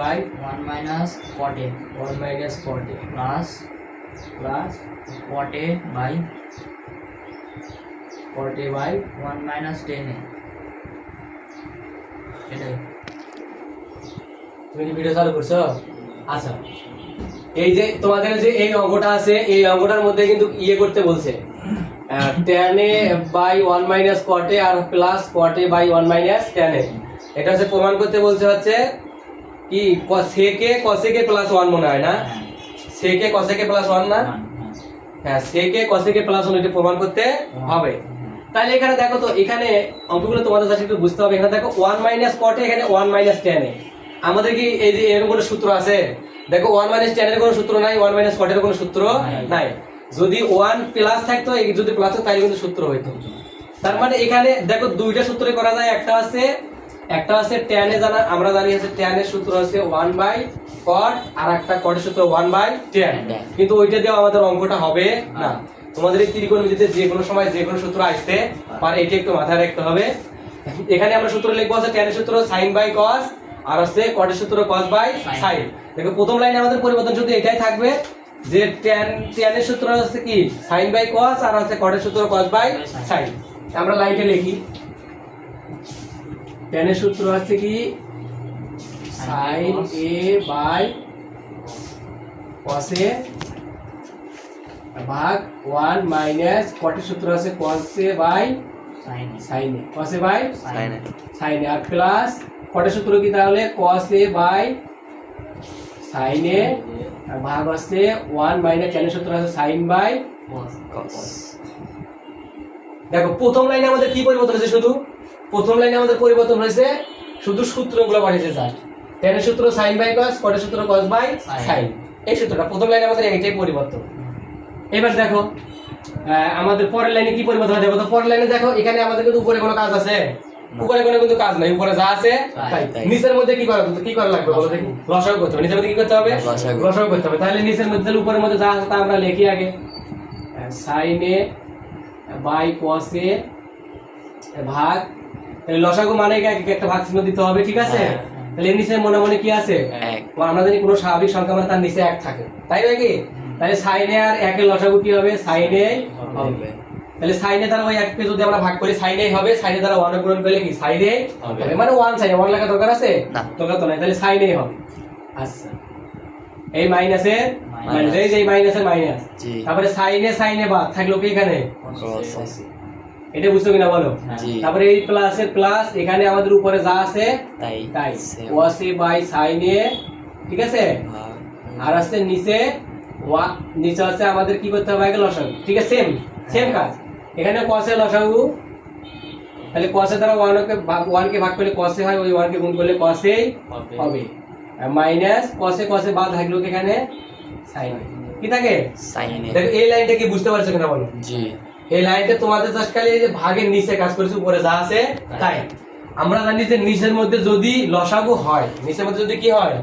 By 1 minus cot A 1 minus cot A plus plus cot A by cot A by 1 minus tan A এটাই। তুমি কি video চালু করছো? আচ্ছা, এই যে তোমাদের যে এই অঙ্কটা আছে, এই অঙ্কটার মধ্যে কিন্তু ইয়ে করতে বলছে tan A by 1 minus cot A আর plus cot A by 1 minus tan A। এটা হচ্ছে প্রমাণ করতে বলছে হচ্ছে কি sec A cos A plus 1 মনে হয় না? sec A cos A plus 1 না? হ্যাঁ, sec A cos A plus 1 এটা প্রমাণ করতে হবে। তাহলে এখানে দেখো তো, এখানে অঙ্কগুলো তোমাদের কাছে একটু বুঝতে হবে। এখানে দেখো 1 মাইনাস cot A, এখানে 1 মাইনাস tan A। আমাদের কি এই যে এরকম কোনো সূত্র আছে? দেখো 1 মাইনাস tan এর কোনো সূত্র নাই, 1 মাইনাস cot এর কোনো সূত্র নাই। যদি 1 প্লাস থাকতো, এই যদি প্লাস হতো তাহলে কিন্তু সূত্র হইতো। তার মানে এখানে দেখো দুইটা সূত্রে করা যায়। একটা আছে tan A জানা, আমরা জানি আছে tan এর সূত্র আছে 1 বাই cot, আর একটা cot এর সূত্র 1 বাই tan। কিন্তু ওইটা দিয়ে আমাদের অঙ্কটা হবে না। তোমাদের এই ত্রিকোণমিতিতে যে কোনো সময় যে কোনো সূত্র আসতে পারে, এটা একটু মাথায় রাখতে হবে। এখানে আমরা সূত্র লিখবো আছে tan এর সূত্র sin বাই cos, আর আছে cot এর সূত্র cos বাই sin। দেখো প্রথম লাইনে আমাদের পরিবর্তন শুধু এটাই থাকবে যে tan এর সূত্র হচ্ছে কি sin বাই cos, আর আছে cot এর সূত্র cos বাই sin। আমরা লাইনটা লিখি, tan এর সূত্র হচ্ছে কি sin A by cos A ভাগ 1 মাইনাস cot এর সূত্র আছে cos A by sin A, cos A by sin A, আর প্লাস cot এর সূত্র কি তাহলে cos A by sin A, আর ভাগ আছে 1 মাইনাস tan এর সূত্র আছে sin বাই cos। দেখো প্রথম লাইনে আমাদের কি পরিবর্তন হয়েছে? শুধু প্রথম লাইনে আমাদের পরিবর্তন হয়েছে শুধু সূত্রগুলো পাঠিয়েছে জাস্ট। tan এর সূত্র sin বাই cos, cot এর সূত্র cos বাই sin, এই সূত্রটা প্রথম লাইনে আমাদের এইটাই পরিবর্তন। এবার দেখো আমাদের পরের লাইনে কি পরিবর্তন হয় দেখো তো। পরের লাইনে দেখো, এখানে আমাদের কিন্তু উপরে কোনো কাজ আছে? উপরে কোনো কিন্তু কাজ নাই, উপরে যা আছে তাই। নিচের মধ্যে কি করা লাগবে বলো দেখি? লসাগু করতে হবে। নিচের মধ্যে কি করতে হবে? লসাগু করতে হবে। তাহলে নিচের মধ্যে উপরের মধ্যে যা আছে তা আমরা লিখি আগে। sin A by cos A ভাগ, তাহলে লসাগু মানে একটা ভাগ চিহ্ন দিতে হবে, ঠিক আছে? তাহলে এর নিচে মনে মনে কি আছে? 1। আমরা জানি কোনো স্বাভাবিক সংখ্যা মানে তার নিচে 1 থাকে, তাই নাকি? তাহলে sin A আর 1 এর লসাগু কি হবে? sin A হবে। তাহলে sin A দ্বারা ওই 1 কে যদি আমরা ভাগ করি sin A হবে, sin A দ্বারা 1 গুণ করলে কি sin A হবে। মানে 1 sin A 1 লেখা দরকার আছে? দরকার তো নাই, তাহলে sin A হবে। আচ্ছা, এই মাইনাসের মাইনাস, এই মাইনাসের মাইনাস, তারপরে sin A বাদ থাকলো কি এখানে cos A। এটা বুঝছো কিনা বলো? তারপরে এই প্লাসের প্লাস, এখানে আমাদের উপরে যা আছে তাই cos A by sin A, ঠিক আছে? আর আছে নিচে নিচে আছে আমাদের কি করতে হবে? আগে লসাগু, ঠিক আছে? সেম কাজ এখানে cos A লসাগু, তাহলে cos A দ্বারা 1 কে ভাগ করলে cos A হয়, ওই 1 কে গুণ করলে cos A হবে, মাইনাস cos A বাদ থাকলো এখানে sin A, কি থাকে? sin A। দেখো এই লাইনটা কি বুঝতে পারছো কিনা বলো? জি। এই লাইনটা তোমাদের জাস্ট খালি এই যে ভাগের নিচে কাজ করেছে, উপরে যা আছে তাই। আমরা জানি যে নিচের মধ্যে যদি লসাগু হয়, নিচের মধ্যে যদি কি হয়?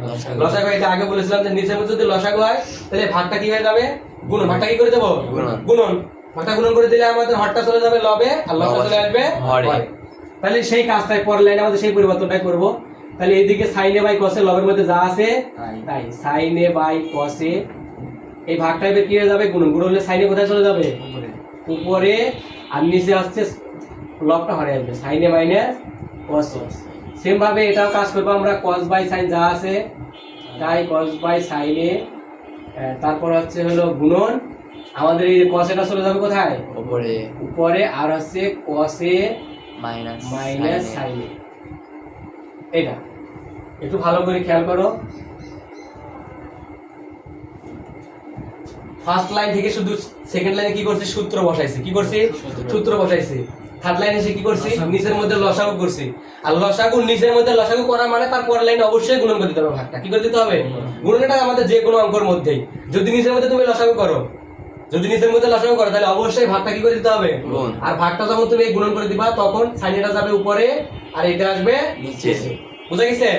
লসাগু। এটা আগে বলেছিলাম যে নিচের মধ্যে যদি লসাগু হয় তাহলে ভাগটা কি হয়ে যাবে? গুণন। ভাগটা কি করে দেব? গুণন। ভাগটা গুণন করে দিলে আমাদের হরটা চলে যাবে লবে, আর লবটা চলে আসবে হরে। তাহলে সেই কাজটাই পরের লাইনে আমাদের সেই পরিবর্তনটাই করব। তাহলে এইদিকে sin A by cos A লবের মধ্যে যা আছে তাই, sin A by cos A, এই ভাগটা এবার কি হয়ে যাবে? গুণন। গুণন হলে sin A কোথায় চলে যাবে? উপরে, আর নিচে আসছে লবটা হরে আসবে, sin A minus cos A। Same ভাবে এটাও কাজ করব আমরা, cos বাই sin যা আছে তাই cos বাই sin A, তারপর হচ্ছে হলো গুণন। আমাদের এই cos এটা চলে যাবে কোথায়? উপরে, আর হচ্ছে cos A minus sin A। এটা একটু ভালো করে খেয়াল করো। ফার্স্ট লাইন থেকে শুধু সেকেন্ড লাইনে কি করছে? সূত্র বসাইছে। কি করছে? সূত্র বসাইছে। থার্ড লাইনে এসে কি করছি? নিচের মধ্যে লসাগু করছি। আর লসাগু নিচের মধ্যে লসাগু করা মানে তার পরের লাইনে অবশ্যই গুণন করে দিতে হবে। ভাগটা কি করে দিতে হবে? গুণনটা আমাদের যে কোনো অঙ্কের মধ্যেই, যদি নিচের মধ্যে তুমি লসাগু করো, তাহলে অবশ্যই ভাগটা কি করে দিতে হবে? আর ভাগটা যখন তুমি গুণন করে দিবা তখন sin এটা যাবে উপরে আর এটা আসবে নিচে। বুঝা গেছে?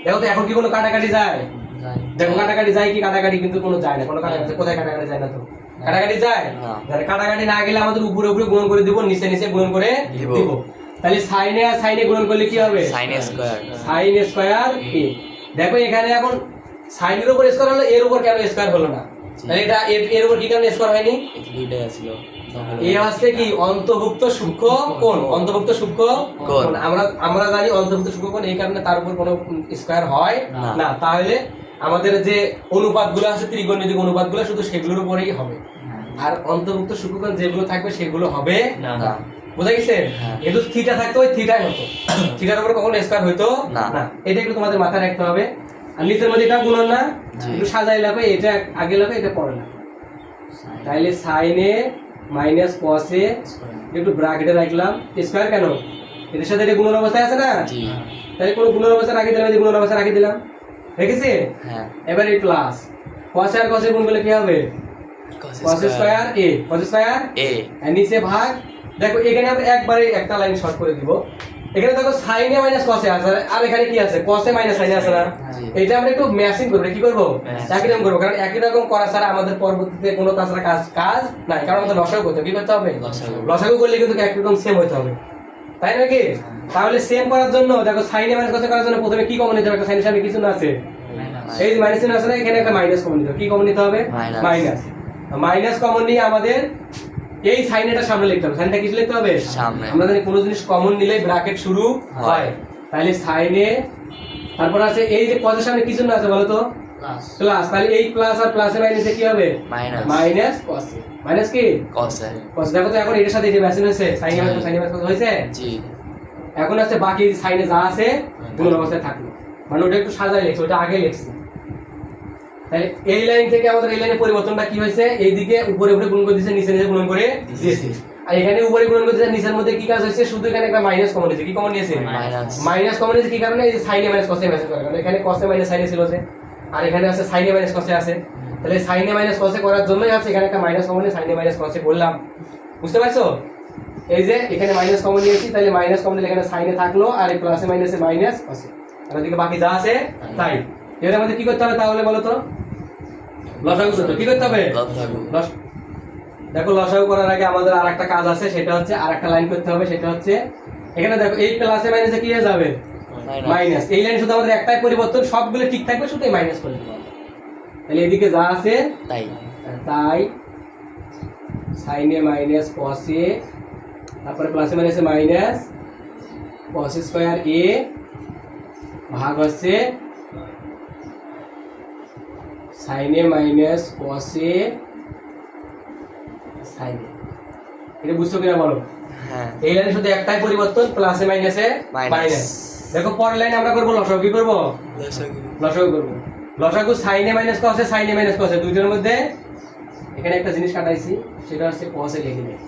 দেখো তো এখন কি কোনো কাটাকাটি যায়? দেখো কাটাকাটি যায় কি? কাটাকাটি কিন্তু কোনো যায় না। কোনো কাটাকাটি কোথায় কাটাকাটি যায় না তো? কাটাকাটি যায়? তাহলে কাটাকাটি না গেলে আমাদের উপরে উপরে গুণন করে দিব, নিচে নিচে গুণন করে দিব। তাহলে sin A R sin A গুণন করলে কি হবে? sin A square. sin A square A। দেখো এখানে এখন সাইনের উপর স্কয়ার হলো, এর উপর কেন স্কয়ার হলো না? তাহলে এটা এর উপর কি কারণে স্কয়ার হয়নি? দুইটাই ছিল এ হচ্ছে কি অন্তর্ভুক্ত সূক্ষ্ম কোণ, অন্তর্ভুক্ত সূক্ষ্ম কোণ। আমরা জানি অন্তর্ভুক্ত সূক্ষ্ম কোণ, এই কারণে তার উপর কোনো স্কয়ার হয় না। তাহলে আমাদের যে অনুপাতগুলো আছে ত্রিকোণমিতিক অনুপাতগুলো শুধু সেগুলোর উপরেই হবে, আর অন্তর্ভুক্ত সূক্ষ্ম কোণ যেগুলো থাকবে সেগুলো হবে না। বুঝা গেছে? একটু থিটা থাকতো, ওই থিটাই হতো, থিটার উপর কখনো স্কয়ার হইতো না। এটা একটু তোমাদের মাথায় রাখতে হবে। আর নিচের মধ্যে এটা গুণন না, একটু সাজাই লাগবে, এটা আগে লাগবে, এটা পরে লাগবে। তাইলে সাইনে মাইনাস কসে একটু ব্র্যাকেটে রাখলাম, স্কয়ার কেন? এদের সাথে এটা গুণন অবস্থায় আছে না? তাহলে কোনো গুণন অবস্থায় রাখি দিলাম, গুণন অবস্থায় রাখি দিলাম, রেখেছি? এবার এই প্লাস কসে আর কসে গুণ করলে কি হবে? কস স্কয়ার এ, কস স্কয়ার এ, আর নিচে ভাগ। দেখো এখানে আমরা একবারে একটা লাইন শর্ট করে দিব। এখানে দেখো সাইনে মাইনাস কসে আছে, আর এখানে কি আছে? কসে মাইনাস সাইনে আছে না? এটা আমরা একটু ম্যাচিং করব, কি করব? একই রকম করব, কারণ একই রকম করা ছাড়া আমাদের পরবর্তীতে কোনো তাছাড়া কাজ নাই, কারণ আমাদের লসাগু করতে কি করতে হবে? লসাগু করলে কিন্তু একই রকম সেম হতে হবে, তাই নাকি? তাহলে সেম করার জন্য দেখো সাইনে মাইনাস কসে করার জন্য প্রথমে কি কমন নিতে হবে? সাইনের সামনে কিছু না আছে, এই যে মাইনাস চিহ্ন আছে না, এখানে একটা মাইনাস কমন নিতে হবে। কি কমন নিতে হবে? মাইনাস। মাইনাস কমন নিয়ে আমাদের এই সাইনটা সামনে লিখতে হবে। সাইনটা কিছু লিখতে হবে সামনে। আমরা জানি কোনো জিনিস কমন নিলে ব্র্যাকেট শুরু হয়, তাহলে সাইনে তারপর আছে এই যে কসের সামনে কিছু না আছে বলো তো? প্লাস। তাহলে এই প্লাস আর প্লাসে মাইনাসে কি হবে? মাইনাস কসে। মাইনাস কি? কসে। কস। দেখো তো এখন এর সাথে যে ম্যাচিং হয়েছে, সাইনে মাইনাস সাইনে মাইনাস হয়েছে। জি। এখন আছে বাকি সাইনে যা আছে গুণ অবস্থায় থাকলো, মানে ওটা একটু সাজাই লিখছি, ওটা আগে লিখছি। তাহলে এই লাইন থেকে আমাদের এই লাইনের পরিবর্তনটা কি হয়েছে? এইদিকে উপরে উপরে গুণ করে দিয়েছে, নিচে নিচে গুণ করে দিয়েছে। আর এখানে উপরে গুণ করে দিয়েছে, নিচের মধ্যে কি কাজ হয়েছে? শুধু এখানে একটা মাইনাস কমন নিয়েছে। কি কমন নিয়েছে? মাইনাস কমন নিয়েছে। কি কারণে? এই যে সাইনে মাইনাস কসে ম্যাচ করে, কারণ এখানে কসে মাইনাস সাইনে ছিল যে, আর এখানে আছে সাইনে মাইনাস কসে আছে। তাহলে সাইনে মাইনাস কসে করার জন্যই আছে এখানে একটা মাইনাস কমন নিয়ে সাইনে মাইনাস কসে করলাম। বুঝতে পারছো? এই যে এখানে মাইনাস কমন নিয়েছি, তাহলে মাইনাস কমন নিলে এখানে সাইনে থাকলো, আর এই প্লাসে মাইনাসে মাইনাস কসে, আর ওদিকে বাকি যা আছে তাই। এর মধ্যে কি করতে হবে তাহলে বলো তো? লসাগু করতে। কি করতে হবে? দেখো লসাগু করার আগে আমাদের আরেকটা কাজ আছে, সেটা হচ্ছে আরেকটা লাইন করতে হবে, সেটা হচ্ছে এখানে দেখো এই প্লাসে মাইনাসে কি হয়ে যাবে? মাইনাস। এই লাইন শুধু আমাদের একটাই পরিবর্তন, সবগুলো ঠিক থাকবে, শুধু মাইনাস করে দেব। তাহলে এদিকে যা আছে তাই সাইনে মাইনাস কসে, তারপরে প্লাসে মাইনাসে মাইনাস কস স্কয়ার এ ভাগ হচ্ছে সাইনে মাইনাস কসে সাইনে। এটা বুঝছো কিনা বলো? হ্যাঁ। এই লাইনে শুধু একটাই পরিবর্তন, প্লাসে মাইনাসে মাইনাস। দেখো পরের লাইনে আমরা করব লসাগু। কি করব? লসাগু করব। লসাগু সাইনে মাইনাস কসে, সাইনে মাইনাস কসে, দুইটার মধ্যে এখানে একটা জিনিস কাটাইছি, সেটা হচ্ছে কসে লিখে নেই।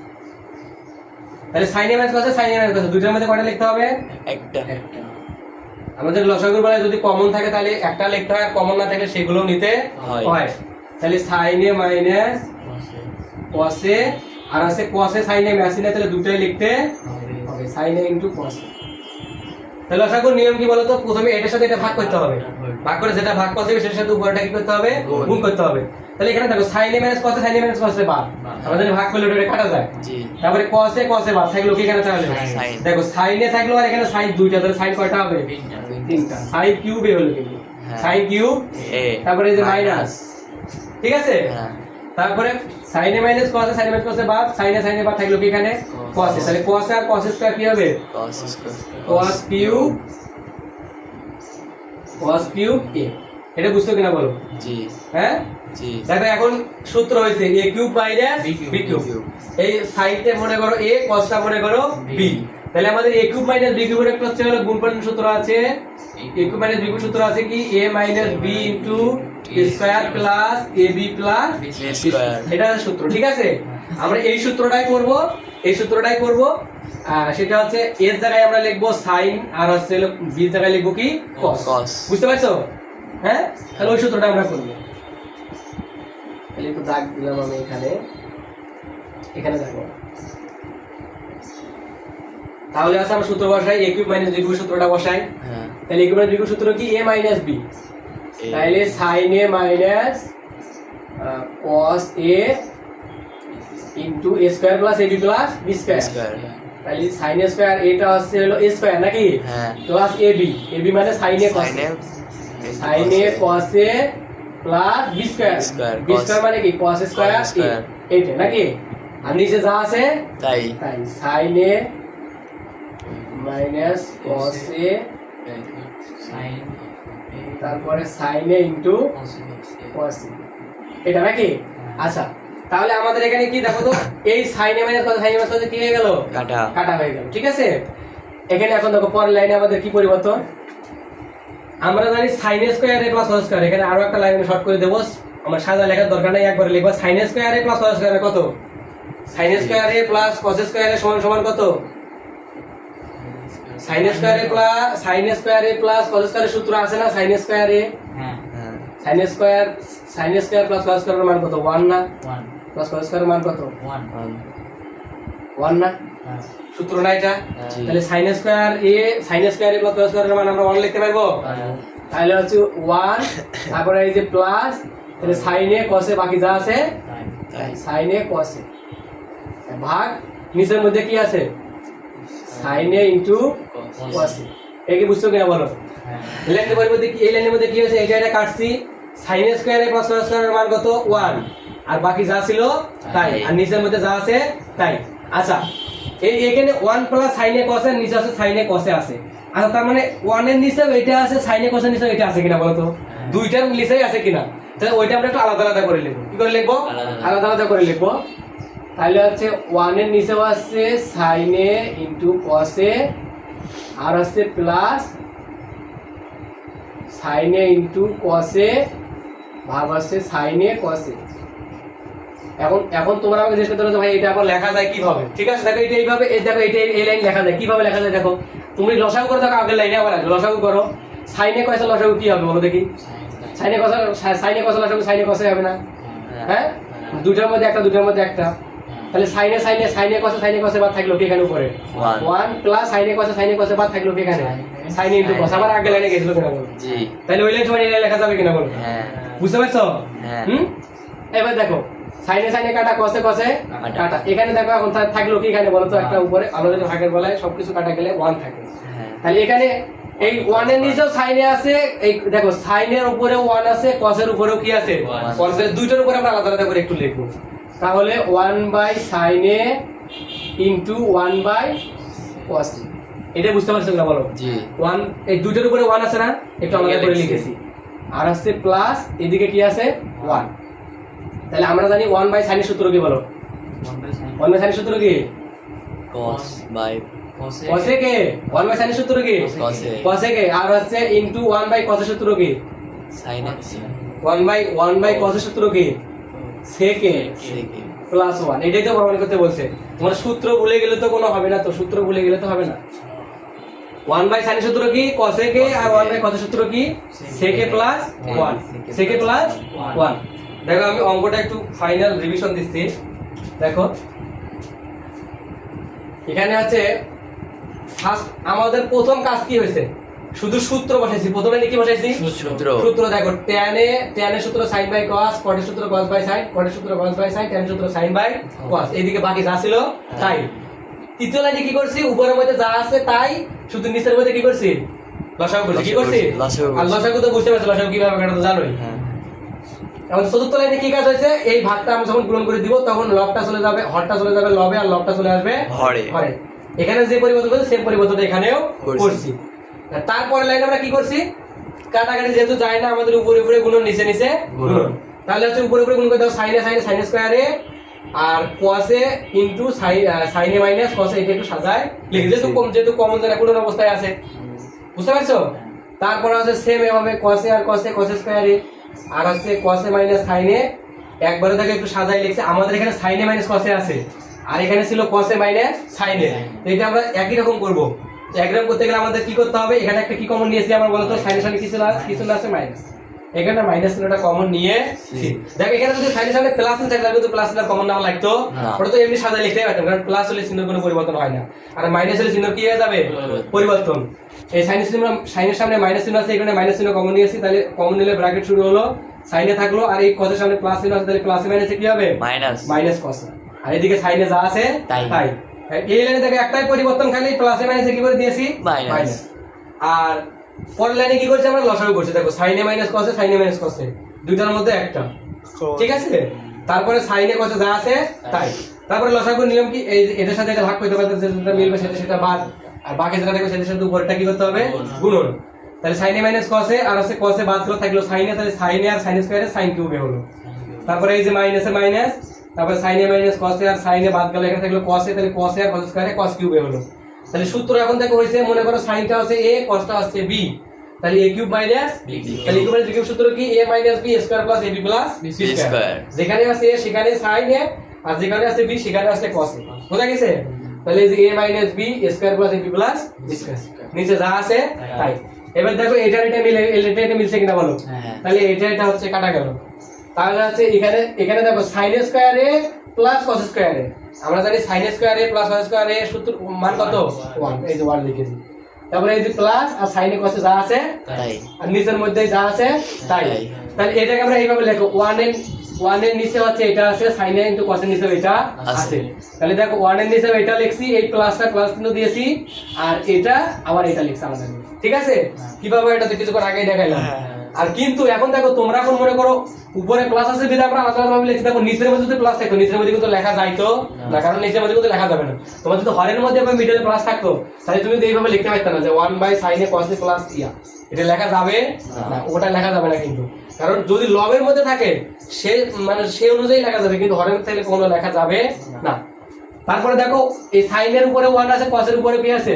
তাহলে সাইনে মাইনাস কসে, সাইনে মাইনাস কসে, দুইটার মধ্যে কয়টা লিখতে হবে? একটা। আমাদের লসাগুর বেলায় যদি কমন থাকে তাহলে একটা লিখতে হয়, কমন না থাকলে সেগুলো নিতে হয়। তাহলে সাইনে মাইনাস কসে, আর আছে কসে সাইনে ম্যাচিনে, তাহলে দুটোই লিখতে হবে, সাইনে ইনটু কসে। তাহলে লসাগুর নিয়ম কি বলতো? প্রথমে এটার সাথে এটা ভাগ করতে হবে, ভাগ করে যেটা ভাগ করতে হবে সেটার সাথে উপরটা কি করতে হবে? গুণ করতে হবে। তাহলে এখানে দেখো সাইনে মাইনাস কসে, সাইনে মাইনাস কসে বাদ, আমাদের ভাগ করলে ওটা কাটা যায়। তারপরে কসে কসে বাদ থাকলো কি এখানে? তাহলে দেখো সাইনে থাকলো, আর এখানে সাইন দুইটা, তাহলে সাইন কয়টা হবে? তিনটা। সাইন কিউব এ হলো কিন্তু, সাইন কিউব এ, তারপরে এই যে মাইনাস, ঠিক আছে? তারপরে সাইনে মাইনাস কসে, সাইনে মাইনাস কসে বাদ, সাইনে সাইনে বাদ থাকলো কি এখানে? কসে। তাহলে কসে আর কস স্কয়ার কি হবে? কস কিউব এ। এটা বুঝছো কিনা বলো? জি। হ্যাঁ জি। দেখো এখন সূত্র হইছে a cube minus b cube. এই সাইনটা মনে করো a, কসটা মনে করো b। তাহলে আমাদের a কিউব মাইনাস b কিউবের একটা হচ্ছে হলো গুণফলের সূত্র আছে, a cube minus b cube সূত্র আছে কি? a minus b into a square plus ab plus b square. এটা সূত্র, ঠিক আছে? আমরা এই সূত্রটাই করব, এই সূত্রটাই করব। সেটা হচ্ছে এর জায়গায় আমরা লিখবো সাইন, আর হচ্ছে b এর জায়গায় লিখবো কি? কস। বুঝতে পারছো? হ্যাঁ, তাহলে ওই সূত্রটা আমরা করব। তাহলে একটু দাগ দিলাম আমি এখানে, এখানে দেখো। তাহলে আছে আমরা সূত্র বসাই, a cube minus b cube সূত্রটা বসাই। তাহলে a cube minus b cube সূত্র কি? a minus b। তাহলে sin a minus cos a into a square plus ab plus b square. তাহলে sin a স্কয়ার, এটা হচ্ছে হলো a স্কয়ার নাকি? প্লাস ab, ab মানে sin a cos a, sin a cos a plus b square b square মানে কি cos square এইটা নাকি আর নিচে যা আছে তাই তাই sin a minus cos a sine তারপরে sin a into cos a এটা নাকি আচ্ছা তাহলে আমাদের এখানে কি দেখো তো এই sin a minus cos sin a minus cos কি হয়ে গেল কাটা কাটা হয়ে গেল ঠিক আছে এখানে এখন দেখো পরের লাইনে আমাদের কি পরিবর্তন আমরা জানি sin square a plus cos square এখানে আরো একটা লাইন আমি শর্ট করে দেব আমরা সাদা লেখার দরকার নাই একবারে লিখব sin square a plus cos square কত sin square a plus cos square সমান সমান কত sin square a plus cos স্কয়ারের সূত্র আছে না sin স্কয়ার a হ্যাঁ হ্যাঁ sin স্কয়ার প্লাস cos স্কয়ারের মান কত 1 না 1 প্লাস cos স্কয়ারের মান কত 1 1 না হ্যাঁ সূত্র না এটা জি। তাহলে sin square a plus cos স্কয়ারের মান আমরা 1 লিখতে পারবো তাহলে হচ্ছে 1 তারপরে এই যে প্লাস তাহলে sin a cos a বাকি যা আছে তাই sin a cos a ভাগ নিচের মধ্যে কি আছে sin a into cos a এই কি বুঝছো কিনা বলো হ্যাঁ এই লাইনের পরিবর্তে এই লাইনের মধ্যে কি হয়েছে এটা কাটছি sin square a plus cos স্কয়ারের মান কত 1 আর বাকি যা ছিল তাই আর নিচের মধ্যে যা আছে তাই আচ্ছা এই এখানে 1 plus sin a cos a নিচে আছে sin a cos a আছে আচ্ছা তার মানে 1 এর নিচে এটা আছে sin a cos a নিচে এটা আছে কিনা বলো তো দুইটার নিচেই আছে কিনা তাহলে ওইটা আমরা একটু আলাদা আলাদা করে লিখব কি করে লিখব আলাদা আলাদা করে লিখব তাহলে হচ্ছে 1 এর নিচেও আছে sin a into cos a আর আছে plus sin a into cos a ভাগ আছে sin a cos a এখন তোমরা আমাকে জিজ্ঞেস করতে পারো ভাই এটা আবার লেখা যায় কিভাবে ঠিক আছে দেখো এটা এইভাবে এই দেখো এটা এই লাইন লেখা যায় কিভাবে লেখা যায় দেখো তুমি লসাগু করে দেখো আগের লাইনে আবার আসবে লসাগু করো sin a cos a লসাগু কি হবে বলো দেখি sin a cos লসাগু sin a cos a হবে না হ্যাঁ দুটোর মধ্যে একটা তাহলে sin a cos a বাদ থাকলো কি এখানে উপরে 1 plus sin a cos a বাদ থাকলো কি এখানে sin a ইনটু cos আবার আগের লাইনে গেছিল কিনা বলো জি তাহলে ওই লাইন তোমার এই লাইনে লেখা যাবে কিনা বলো হ্যাঁ বুঝতে পারছো হ্যাঁ এবার দেখো sin a কাটা cos a কাটা এখানে দেখো এখন থাকলো কি এখানে বলো তো একটা উপরে আমাদের ভাগের বেলায় সবকিছু কাটা গেলে 1 থাকে হ্যাঁ তাহলে এখানে এই 1 এর নিচেও sin a আছে এই দেখো sin এর উপরেও 1 আছে cos এর উপরেও কি আছে cos এর দুইটার উপরে আমরা আলাদা আলাদা করে একটু লিখব তাহলে 1/sin a into 1/cos a এটা বুঝতে পারছো কিনা বলো জি 1 এই দুইটার উপরে 1 আছে না একটু আলাদা করে লিখেছি আর আছে প্লাস এদিকে কি আছে 1 তাহলে আমরা জানি 1/sin এর সূত্র কি বলো 1/sin এর সূত্র কি cos by cos a K 1/sin এর সূত্র কি cos a cos a কে আর হচ্ছে ইনটু 1/cos এর সূত্র কি sin x 1/cos এর সূত্র কি sec a sec a plus 1 এটাই তো প্রমাণ করতে বলছে তোমার সূত্র ভুলে গেলে তো কোনো হবে না তো সূত্র ভুলে গেলে তো হবে না 1/sin এর সূত্র কি cos a K R 1/cos এর সূত্র কি sec a plus 1 sec a plus 1 দেখো আমি অঙ্কটা একটু ফাইনাল রিভিশন দিচ্ছি দেখো এখানে আছে ফার্স্ট আমাদের প্রথম কাজ কি হয়েছে শুধু সূত্র বসাইছি প্রথমে কি বসাইছি সূত্র দেখো tan এর সূত্র sin বাই cos cot এর সূত্র cos বাই sin cot এর সূত্র cos বাই sin tan এর সূত্র sin বাই cos এইদিকে বাকি যা ছিল তাই তৃতীয় লাইনে কি করছি উপরের মধ্যে যা আছে তাই শুধু নিচের মধ্যে কি করছি লসাগু করছি কি করছি আর লসাগু তো বুঝতে পারছো লসাগু কিভাবে কাটা তো জানোই হ্যাঁ এখন চতুর্থ লাইনে কি কাজ হয়েছে এই ভাগটা আমরা যখন পূরণ করে দিব তখন লবটা চলে যাবে হরটা চলে যাবে লবে আর লবটা চলে আসবে হরে হরে এখানে যে পরিবর্তন করছি সেম পরিবর্তন এখানেও করছি তারপরে লাইনে আমরা কি করছি কাটাকাটি যেহেতু যায় না আমাদের উপরে উপরে গুণন নিচে নিচে গুণন তাহলে হচ্ছে উপরে উপরে গুণ করে দাও sin a স্কয়ার a আর cos a into sin a minus cos a এটা একটু সাজায় লিখে যেহেতু কমন জানা গুণন অবস্থায় আছে বুঝতে পারছো তারপর আছে সেম এভাবে cos a আর cos a স্কয়ার a আর হচ্ছে cos a minus sin a একবারে থেকে একটু সাজায় লিখছে আমাদের এখানে sin a minus cos a আছে আর এখানে ছিল cos a minus sin a এটা আমরা একই রকম করব একরকম করতে গেলে আমাদের কি করতে হবে এখানে একটা কি কমন নিয়েছি আমরা বলতো sin এর সামনে কিছু না আছে মাইনাস এখানে মাইনাস চিহ্নটা কমন নিয়ে দেখ এখানে যদি sin এর সামনে প্লাস না থাকে তাহলে তো প্লাস না কমন না লাগতো ওটা তো এমনি সাজায় লিখতেই পারতাম কারণ প্লাস হলে চিহ্নের কোনো পরিবর্তন হয় না আর মাইনাস হলে চিহ্ন কি হয়ে যাবে পরিবর্তন এই sin এর সামনে মাইনাস চিহ্ন আছে এখানে মাইনাস চিহ্ন কমন নিয়েছি তাহলে কমন নিলে ব্র্যাকেট শুরু হলো sin এ থাকলো আর এই cos এর সামনে প্লাস চিহ্ন আছে তাহলে প্লাস মাইনাসে কি হবে মাইনাস cos আর এদিকে sin এ যা আছে তাই এই লাইনে দেখো একটাই পরিবর্তন খালি প্লাসে মাইনাসে কি করে দিয়েছি মাইনাস আর পরের লাইনে কি করছে আমরা লসাগু করছি, দেখো সাইনে মাইনাস কসে সাইনে মাইনাস কসে দুইটার মধ্যে একটা, ঠিক আছে। তারপরে সাইনে কসে যা আছে তাই, তারপরে লসাগুর নিয়ম কি, এই যে এটার সাথে এটা ভাগ করতে পারতে, যেটা মিলবে সেটা সেটা বাদ, আর বাকি যেটা থাকবে সেটার সাথে উপরটা কি করতে হবে, গুণন। তাহলে সাইনে মাইনাস কসে আর আছে কসে বাদ করে থাকলো সাইনে, তাহলে সাইনে আর সাইন স্কয়ারে সাইন কিউবে হলো। তারপরে এই যে মাইনাসে মাইনাস, তারপরে সাইনে মাইনাস কসে আর সাইনে বাদ গেল, এখানে থাকলো কসে, তাহলে কসে আর কস স্কয়ারে কস কিউবে হলো। তাহলে সূত্র এখন দেখো হইছে, মনে করো সাইনটা হচ্ছে a, কসটা হচ্ছে b, তাহলে a কিউব মাইনাস b, তাহলে a cube minus b cube সূত্র কি, a minus b square plus ab plus b square. যেখানে আছে a সেখানে সাইন a, আর যেখানে আছে b সেখানে আছে কস a, বোঝা গেছে? তাহলে এই যে a minus b square plus ab plus b square, নিচে যা আছে তাই। এবার দেখো এটা এটা মিলে, এটা মিলছে কিনা বলো। তাহলে এটা হচ্ছে কাটা গেল, তাহলে আছে এখানে এখানে দেখো সাইন স্কয়ারে প্লাস কস স্কয়ারে, আমরা জানি সাইন স্কয়ারে প্লাস কস স্কয়ারে সূত্র মান কত 1, এই যে 1 লিখেছি। তারপরে এই যে প্লাস আর সাইনে কসে যা আছে তাই, আর নিচের মধ্যে যা আছে তাই। তাহলে এটাকে আমরা এইভাবে লিখো, 1 এর নিচে হচ্ছে এটা আছে, সাইনে ইনটু কসের নিচে এটা আছে। তাহলে দেখো 1 এর নিচে এটা লিখছি, এই প্লাসটা প্লাস চিহ্ন দিয়েছি, আর এটা আবার এটা লিখছি আমাদের, ঠিক আছে? কিভাবে এটা তো কিছুক্ষণ আগেই দেখাইলাম। আর কিন্তু এখন দেখো তোমরা এখন মনে করো উপরে প্লাস আছে বিধা আমরা আলাদা ভাবে লিখছি, দেখো নিচের মধ্যে যদি প্লাস থাকতো নিচের মধ্যে কিন্তু লেখা যাইতো না, কারণ নিচের মধ্যে কিন্তু লেখা যাবে না। তোমার যদি হরের মধ্যে বা মিডলে প্লাস থাকতো তাহলে তুমি তো এইভাবে লিখতে পারতে না যে 1/sin cos প্লাস ইয়া, এটা লেখা যাবে না, ওটা লেখা যাবে না কিন্তু, কারণ যদি লবের মধ্যে থাকে সে মানে সেই অনুযায়ী লেখা যাবে, কিন্তু হরের মধ্যে কোনো লেখা যাবে না। তারপরে দেখো এই সাইনের উপরে 1 আছে, কসের উপরে কি আছে,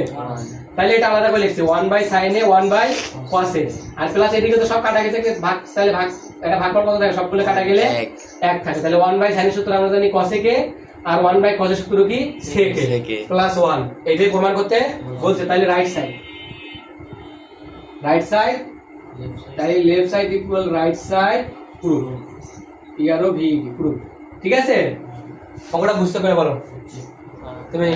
তাহলে এটা আলাদা করে লিখছি 1/sin 1/cos, আর প্লাস এদিকে তো সব কাটা গেছে ভাগ, তাহলে ভাগ এটা ভাগ করার কত থাকে, সবগুলো কাটা গেলে 1 থাকে। তাহলে 1/sin এর সূত্র আমরা জানি cos কে, আর 1/cos এর সূত্র কি sec প্লাস 1, এটাই প্রমাণ করতে বলছে। তাহলে রাইট সাইড, তাহলে left side equal right side proof, ইয়ারও ভি প্রুফ, ঠিক আছে? অঙ্কটা বুঝতে করে বলো তুমি।